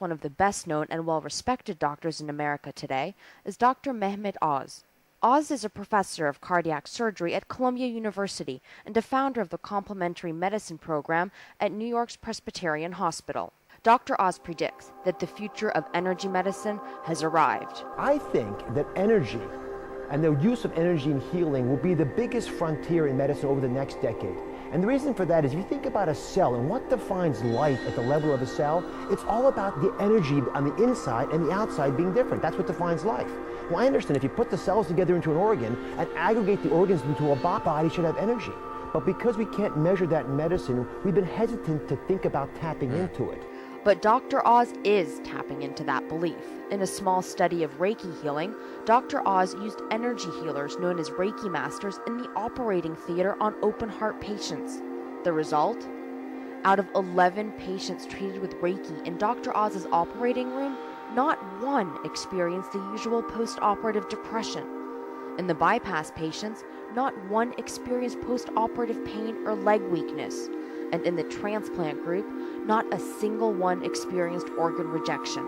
One of the best-known and well-respected doctors in America today is Dr. Mehmet Oz. Oz is a professor of cardiac surgery at Columbia University and a founder of the complementary medicine program at New York's Presbyterian Hospital. Dr. Oz predicts that the future of energy medicine has arrived. I think that energy and the use of energy in healing will be the biggest frontier in medicine over the next decade. And the reason for that is if you think about a cell and what defines life at the level of a cell, it's all about the energy on the inside and the outside being different. That's what defines life. Well, I understand if you put the cells together into an organ and aggregate the organs into a body should have energy. But because we can't measure that in medicine, we've been hesitant to think about tapping into it. But Dr. Oz is tapping into that belief. In a small study of Reiki healing, Dr. Oz used energy healers known as Reiki masters in the operating theater on open-heart patients. The result? Out of 11 patients treated with Reiki in Dr. Oz's operating room, not one experienced the usual post-operative depression. In the bypass patients, not one experienced post-operative pain or leg weakness. And in the transplant group, not a single one experienced organ rejection.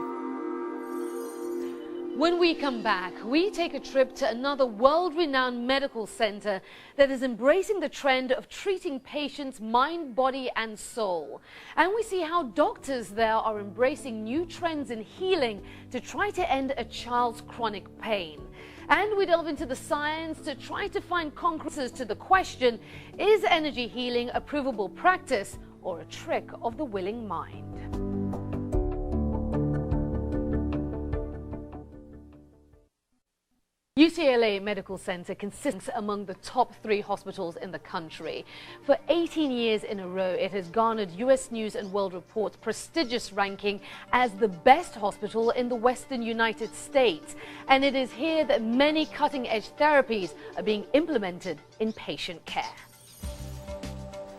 When we come back, we take a trip to another world-renowned medical center that is embracing the trend of treating patients' mind, body, and soul. And we see how doctors there are embracing new trends in healing to try to end a child's chronic pain. And we delve into the science to try to find concrete answers to the question, is energy healing a provable practice or a trick of the willing mind? UCLA Medical Center consists among the top 3 hospitals in the country. For 18 years in a row, it has garnered U.S. News and World Report's prestigious ranking as the best hospital in the Western United States. And it is here that many cutting-edge therapies are being implemented in patient care.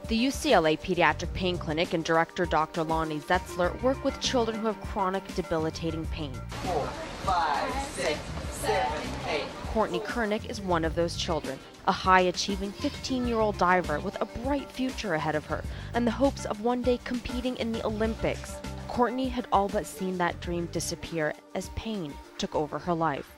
The UCLA Pediatric Pain Clinic and director Dr. Lonnie Zetzler work with children who have chronic, debilitating pain. 4, 5, 6, 7, 8. Courtney Kernick is one of those children, a high-achieving 15-year-old diver with a bright future ahead of her and the hopes of one day competing in the Olympics. Courtney had all but seen that dream disappear as pain took over her life.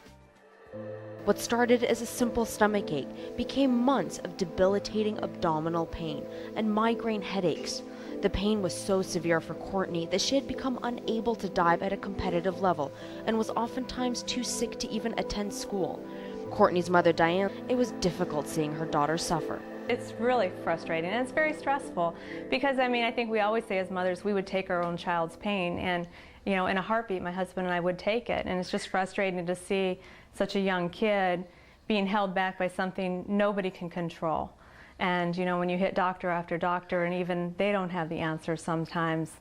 What started as a simple stomachache became months of debilitating abdominal pain and migraine headaches. The pain was so severe for Courtney that she had become unable to dive at a competitive level and was oftentimes too sick to even attend school. Courtney's mother, Diane, it was difficult seeing her daughter suffer. It's really frustrating and it's very stressful because, I think we always say as mothers we would take our own child's pain and, in a heartbeat my husband and I would take it, and it's just frustrating to see such a young kid being held back by something nobody can control. And when you hit doctor after doctor and even they don't have the answer sometimes,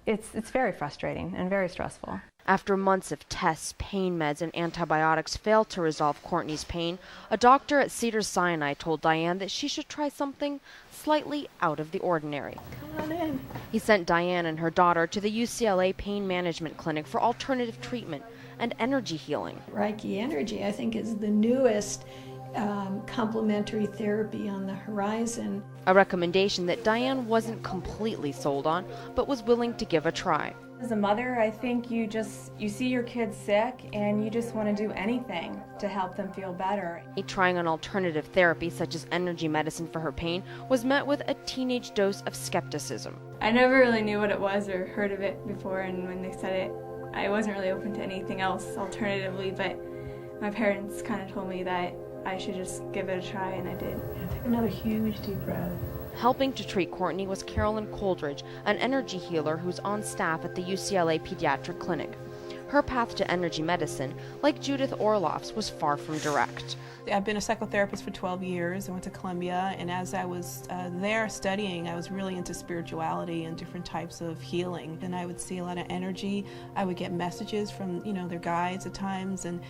it's very frustrating and very stressful. After months of tests, pain meds, and antibiotics failed to resolve Courtney's pain, a doctor at Cedars-Sinai told Diane that she should try something slightly out of the ordinary. Come on in. He sent Diane and her daughter to the UCLA Pain Management Clinic for alternative treatment and energy healing. Reiki energy, I think, is the newest complementary therapy on the horizon. A recommendation that Diane wasn't completely sold on, but was willing to give a try. As a mother, I think you see your kids sick and you just want to do anything to help them feel better. Trying an alternative therapy such as energy medicine for her pain was met with a teenage dose of skepticism. I never really knew what it was or heard of it before, and when they said it, I wasn't really open to anything else alternatively, but my parents kind of told me that I should just give it a try, and I did. Take another huge deep breath. Helping to treat Courtney was Carolyn Coldridge, an energy healer who's on staff at the UCLA Pediatric Clinic. Her path to energy medicine, like Judith Orloff's, was far from direct. I've been a psychotherapist for 12 years. I went to Columbia, and as I was there studying, I was really into spirituality and different types of healing. And I would see a lot of energy. I would get messages from, their guides at times, and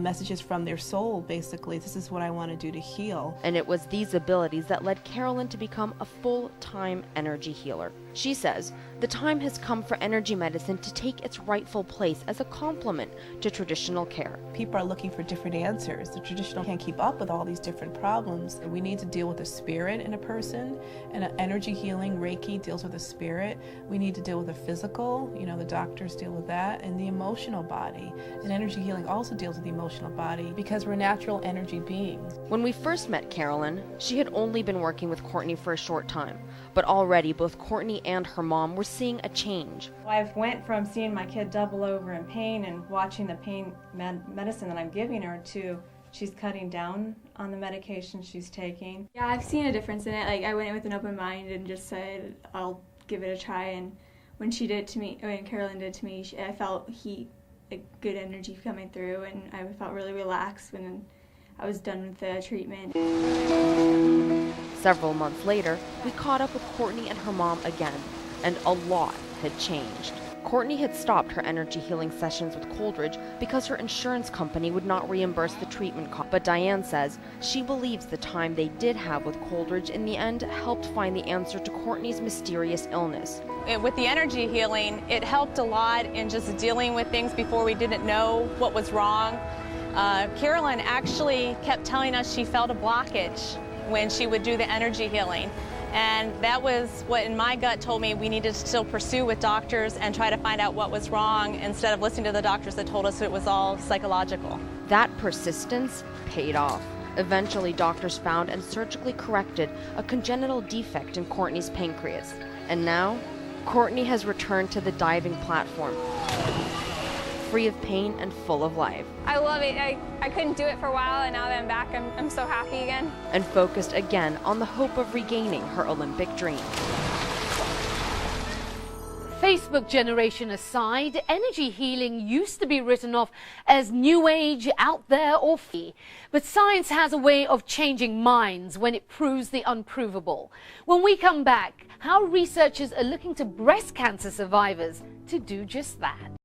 messages from their soul, basically. This is what I want to do to heal. And it was these abilities that led Carolyn to become a full-time energy healer. She says the time has come for energy medicine to take its rightful place as a complement to traditional care. People are looking for different answers. The traditional can't keep up with all these different problems. We need to deal with the spirit in a person, and energy healing, Reiki, deals with the spirit. We need to deal with the physical, the doctors deal with that, and the emotional body. And energy healing also deals with the emotional body because we're natural energy beings. When we first met Carolyn, she had only been working with Courtney for a short time, but already both Courtney and her mom were seeing a change. I've went from seeing my kid double over in pain and watching the pain medicine that I'm giving her to she's cutting down on the medication she's taking. Yeah, I've seen a difference in it. Like, I went in with an open mind and just said, I'll give it a try. And when Carolyn did to me, I felt heat, like good energy coming through, and I felt really relaxed when I was done with the treatment. Several months later, we caught up with Courtney and her mom again, and a lot had changed. Courtney had stopped her energy healing sessions with Coldridge because her insurance company would not reimburse the treatment cost. But Diane says she believes the time they did have with Coldridge in the end helped find the answer to Courtney's mysterious illness. With the energy healing, it helped a lot in just dealing with things before we didn't know what was wrong. Carolyn actually kept telling us she felt a blockage when she would do the energy healing. And that was what in my gut told me we needed to still pursue with doctors and try to find out what was wrong instead of listening to the doctors that told us it was all psychological. That persistence paid off. Eventually, doctors found and surgically corrected a congenital defect in Courtney's pancreas. And now, Courtney has returned to the diving platform, free of pain and full of life. I love it. I couldn't do it for a while, and now that I'm back, I'm so happy again. And focused again on the hope of regaining her Olympic dream. Facebook generation aside, energy healing used to be written off as new age, out there, or free. But science has a way of changing minds when it proves the unprovable. When we come back, how researchers are looking to breast cancer survivors to do just that.